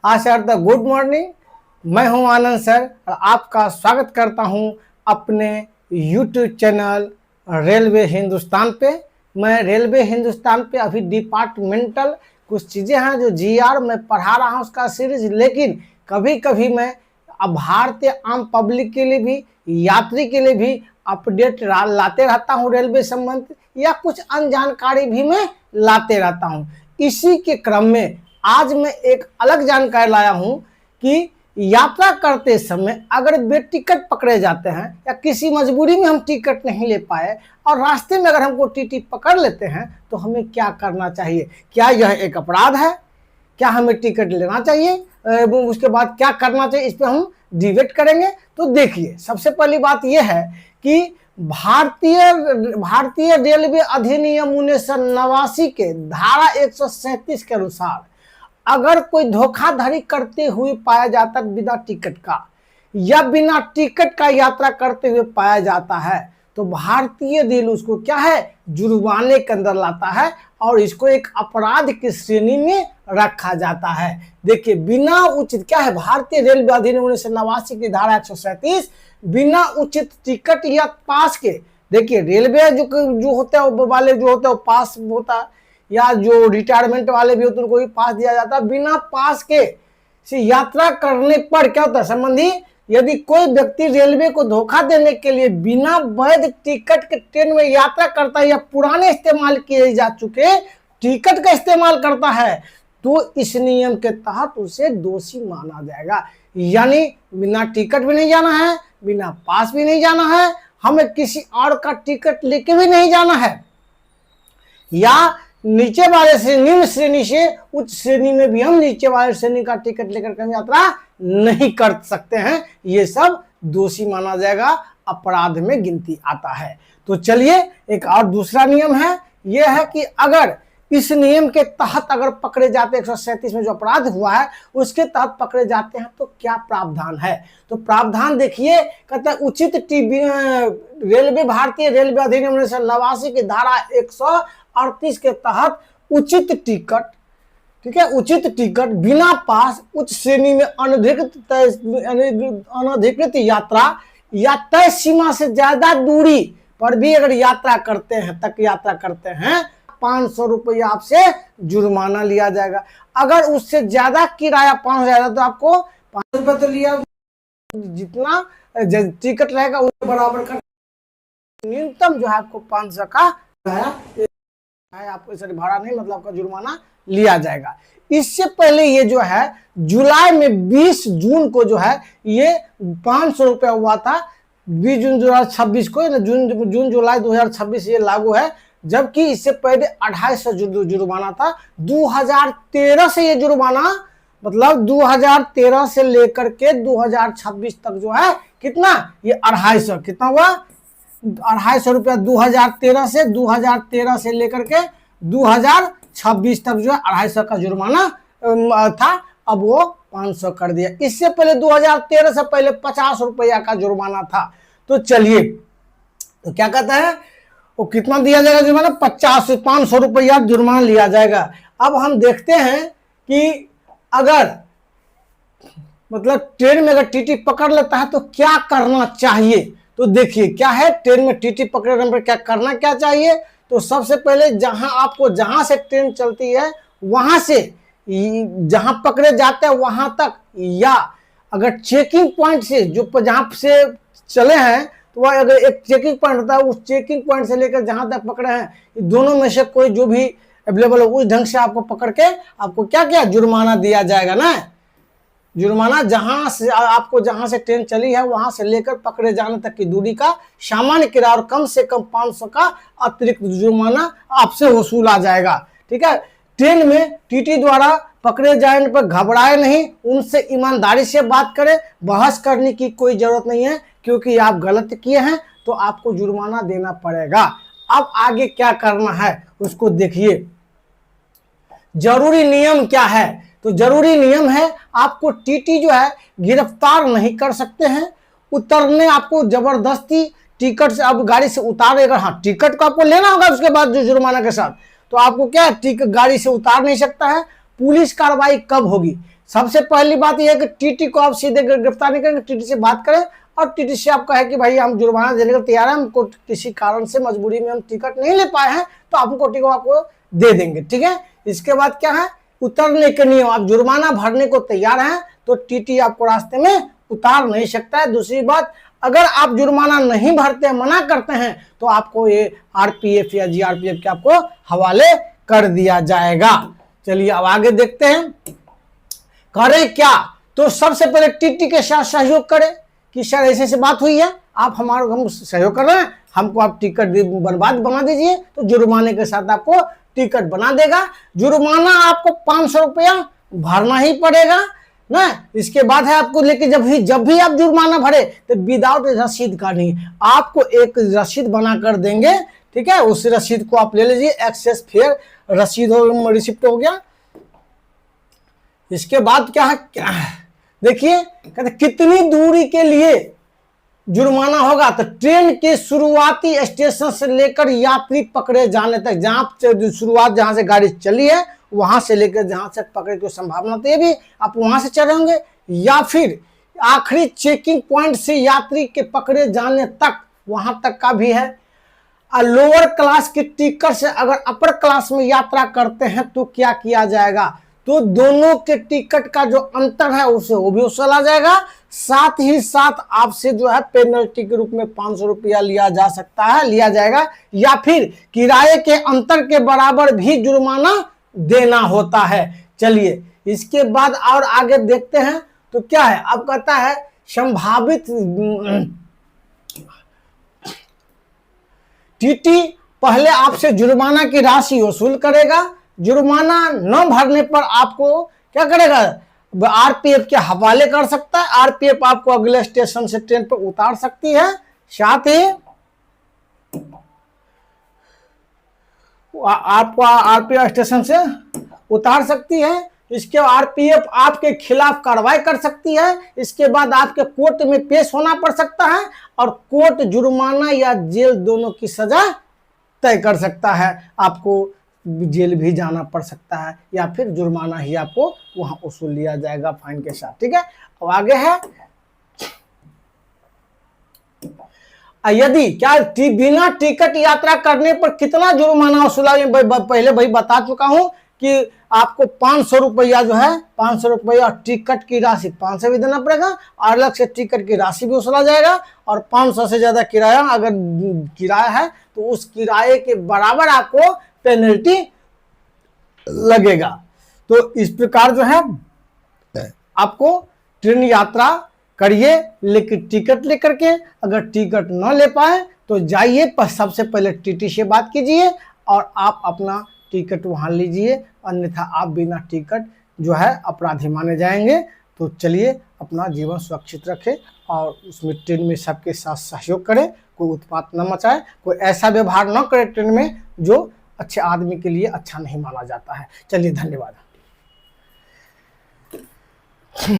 Sir the good morning. मैं हूं आनंद sir और आपका स्वागत करता हूं अपने यूट्यूब चैनल रेलवे हिंदुस्तान पे। मैं रेलवे हिंदुस्तान पे अभी डिपार्टमेंटल कुछ चीज़ें हैं जो जीआर मैं पढ़ा रहा हूं उसका सीरीज, लेकिन कभी कभी मैं भारतीय आम पब्लिक के लिए भी, यात्री के लिए भी अपडेट लाते रहता हूं रेलवे संबंधित, या कुछ अन्य जानकारी भी मैं लाते रहता हूं। इसी के क्रम में आज मैं एक अलग जानकारी लाया हूं कि यात्रा करते समय अगर बेटिकट पकड़े जाते हैं या किसी मजबूरी में हम टिकट नहीं ले पाए और रास्ते में अगर हमको टीटी पकड़ लेते हैं तो हमें क्या करना चाहिए। क्या यह एक अपराध है? क्या हमें टिकट लेना चाहिए? उसके बाद क्या करना चाहिए, इस पर हम डिबेट करेंगे। तो देखिए, सबसे पहली बात यह है कि भारतीय रेलवे अधिनियम 1989 के धारा 137 के अनुसार अगर कोई धोखाधड़ी करते हुए पाया जाता बिना टिकट का या बिना टिकट का यात्रा करते हुए पाया जाता है तो भारतीय रेल उसको क्या है, जुर्माने के अंदर लाता है और इसको एक अपराध की श्रेणी में रखा जाता है। देखिए, बिना उचित क्या है, भारतीय रेलवे अधिनियम 1989 की धारा 137 बिना उचित टिकट या पास के, देखिए रेलवे जो होता है वाले जो होता है वो पास होता है, या जो रिटायरमेंट वाले भी होते हैं उनको भी पास दिया जाता है। बिना पास के से यात्रा करने पर क्या होता है संबंधी, यदि कोई व्यक्ति रेलवे को धोखा देने के लिए बिना वैध टिकट के ट्रेन में यात्रा करता है या पुराने इस्तेमाल किए जा चुके टिकट का इस्तेमाल करता है तो इस नियम के तहत उसे दोषी माना जाएगा। यानी बिना टिकट भी नहीं जाना है, बिना पास भी नहीं जाना है, हमें किसी और का टिकट लेके भी नहीं जाना है, या नीचे वाले से निम्न श्रेणी से उच्च श्रेणी में भी हम नीचे वाले श्रेणी का टिकट लेकर हम यात्रा नहीं कर सकते हैं। ये सब दोषी माना जाएगा, अपराध में गिनती आता है। तो चलिए, एक और दूसरा नियम है, यह है कि अगर इस नियम के तहत अगर पकड़े जाते 137 में जो अपराध हुआ है उसके तहत पकड़े जाते हैं तो क्या प्रावधान है। तो प्रावधान देखिए, कहता है उचित रेलवे भारतीय रेलवे अधिनियम 1989 की धारा 138 के तहत उचित टिकट, ठीक है, उचित टिकट बिना पास उच्च श्रेणी में अनधिकृत यात्रा या तय सीमा से ज्यादा दूरी पर भी अगर यात्रा करते हैं 500 रुपया आपसे जुर्माना लिया जाएगा। अगर उससे ज्यादा किराया 5,000 तो आपको 500 रुपये तो लिया, जितना टिकट रहेगा उसके बराबर का न्यूनतम जो है आपको 500 का किराया, आपको सॉरी भाड़ा नहीं, मतलब आपका जुर्माना लिया जाएगा। इससे पहले ये जो है जुलाई में 20 जून को जो है ये 500 रुपया हुआ था, 20 जून 2026 को, जून जुलाई 2026 ये लागू है, जबकि इससे पहले 250 जुर्माना था। 2013 से ये जुर्माना, मतलब 2013 से लेकर के 2026 तक जो है कितना, ये 250, कितना हुआ, 250 रुपया 2013 से लेकर के 2026 तक जो है 250 का जुर्माना था, अब वो 500 कर दिया। इससे पहले 2013 से पहले 50 रुपया का जुर्माना था। तो चलिए, तो क्या कहता है वो कितना दिया जाएगा जुर्माना, 50 से 500 रुपया जुर्माना लिया जाएगा। अब हम देखते हैं कि अगर मतलब ट्रेन में अगर टीटी पकड़ लेता है तो क्या करना चाहिए। तो देखिए क्या है, ट्रेन में टीटी पकड़ने पर क्या करना क्या चाहिए। तो सबसे पहले जहां से ट्रेन चलती है वहां से जहां पकड़े जाते हैं वहां तक, या अगर चेकिंग पॉइंट से जो जहां से चले हैं तो वह अगर एक चेकिंग पॉइंट होता है, उस चेकिंग पॉइंट से लेकर जहां तक पकड़े हैं दोनों में से कोई जो भी अवेलेबल हो उस ढंग से आपको पकड़ के आपको क्या क्या जुर्माना दिया जाएगा ना। जुर्माना जहां से ट्रेन चली है वहां से लेकर पकड़े जाने तक की दूरी का सामान्य किराया और कम से कम 500 का अतिरिक्त जुर्माना आपसे वसूला जाएगा। ठीक है, ट्रेन में टीटी द्वारा पकड़े जाने पर घबराए नहीं, उनसे ईमानदारी से बात करें, बहस करने की कोई जरूरत नहीं है, क्योंकि आप गलत किए हैं तो आपको जुर्माना देना पड़ेगा। अब आगे क्या करना है उसको देखिए। जरूरी नियम क्या है, तो जरूरी नियम है आपको टीटी जो है गिरफ्तार नहीं कर सकते हैं, उतरने आपको जबरदस्ती टिकट से अब गाड़ी से उतारेगा। हाँ, टिकट को आपको लेना होगा उसके बाद जो जुर्माना के साथ, तो आपको क्या टिकट गाड़ी से उतार नहीं सकता है। पुलिस कार्रवाई कब होगी, सबसे पहली बात यह है कि टीटी को आप सीधे गिरफ्तार नहीं करेंगे, टीटी से बात करें और टीटी से आप कहे कि भाई हम जुर्माना देने को तैयार हैं, हमको किसी कारण से मजबूरी में हम टिकट नहीं ले पाए हैं तो आपको टिकट आपको दे देंगे, ठीक है। इसके बाद क्या है, उतरने के नियम, आप जुर्माना भरने को तैयार हैं तो टीटी आपको रास्ते में उतार नहीं सकता है। दूसरी बात, अगर आप जुर्माना नहीं भरते हैं, मना करते हैं तो आपको ये आरपीएफ या जीआरपीएफ के आपको हवाले कर दिया जाएगा। चलिए अब आगे देखते हैं करें क्या। तो सबसे पहले टीटी के साथ सहयोग करें कि सर ऐसे ऐसे बात हुई है, आप हम सहयोग कर रहे हैं, हमको आप टिकट बर्बाद बना दीजिए, तो जुर्माने के साथ आपको टिकट बना देगा। जुर्माना आपको 500 रुपया भरना ही पड़ेगा ना। इसके बाद है आपको लेके जब भी आप जुर्माना भरे तो विदाउट रसीद का नहीं, आपको एक रसीद बना कर देंगे, ठीक है। उस रसीद को आप ले लीजिए, एक्सेस फेयर रसीद हो, रिसिप्ट हो गया। इसके बाद क्या है देखिए, कहते कितनी दूरी के लिए जुर्माना होगा, तो ट्रेन के शुरुआती स्टेशन से लेकर यात्री पकड़े जाने तक, जहां शुरुआत जहां से गाड़ी चली है वहां से लेकर जहां से पकड़े की संभावना, तो ये भी आप वहां से चढ़े होंगे, या फिर आखिरी चेकिंग पॉइंट से यात्री के पकड़े जाने तक, वहां तक का भी है। लोअर क्लास की टिकट से अगर अपर क्लास में यात्रा करते हैं तो क्या किया जाएगा, तो दोनों के टिकट का जो अंतर है उसे वो भी वसूला जाएगा। साथ ही साथ आपसे जो है पेनल्टी के रूप में 500 रुपया लिया जा सकता है, लिया जाएगा, या फिर किराए के अंतर के बराबर भी जुर्माना देना होता है। चलिए इसके बाद और आगे देखते हैं तो क्या है, अब कहता है संभावित टीटी पहले आपसे जुर्माना की राशि वसूल करेगा, जुर्माना न भरने पर आपको क्या करेगा, आरपीएफ के हवाले कर सकता है, आरपीएफ आपको अगले स्टेशन से ट्रेन पर उतार सकती है, साथ ही आपको आरपीएफ स्टेशन से उतार सकती है। इसके आरपीएफ आपके खिलाफ कार्रवाई कर सकती है। इसके बाद आपके कोर्ट में पेश होना पड़ सकता है और कोर्ट जुर्माना या जेल दोनों की सजा तय कर सकता है। आपको जेल भी जाना पड़ सकता है या फिर जुर्माना ही आपको वहां वसूल लिया जाएगा फाइन के साथ, ठीक है। अब आगे है यदि क्या बिना टिकट यात्रा करने पर कितना जुर्माना वसूला, पहले भाई बता चुका हूं कि आपको 500 रुपया जो है, 500 रुपया और टिकट की राशि 500 भी देना पड़ेगा और अलग से टिकट की राशि भी वसूला जाएगा। और 500 से ज्यादा किराया अगर किराया है तो उस किराए के बराबर आपको पेनल्टी लगेगा। तो इस प्रकार जो है आपको ट्रेन यात्रा करिए, लेकिन टिकट लेकर के, अगर टिकट न ले पाए तो जाइए, पर सबसे पहले टीटी से बात कीजिए और आप अपना टिकट वहां लीजिए, अन्यथा आप बिना टिकट जो है अपराधी माने जाएंगे। तो चलिए अपना जीवन सुरक्षित रखें और उसमें ट्रेन में सबके साथ सहयोग करें, कोई उत्पात न मचाए, कोई ऐसा व्यवहार न करे ट्रेन में जो अच्छे आदमी के लिए अच्छा नहीं माना जाता है। चलिए धन्यवाद।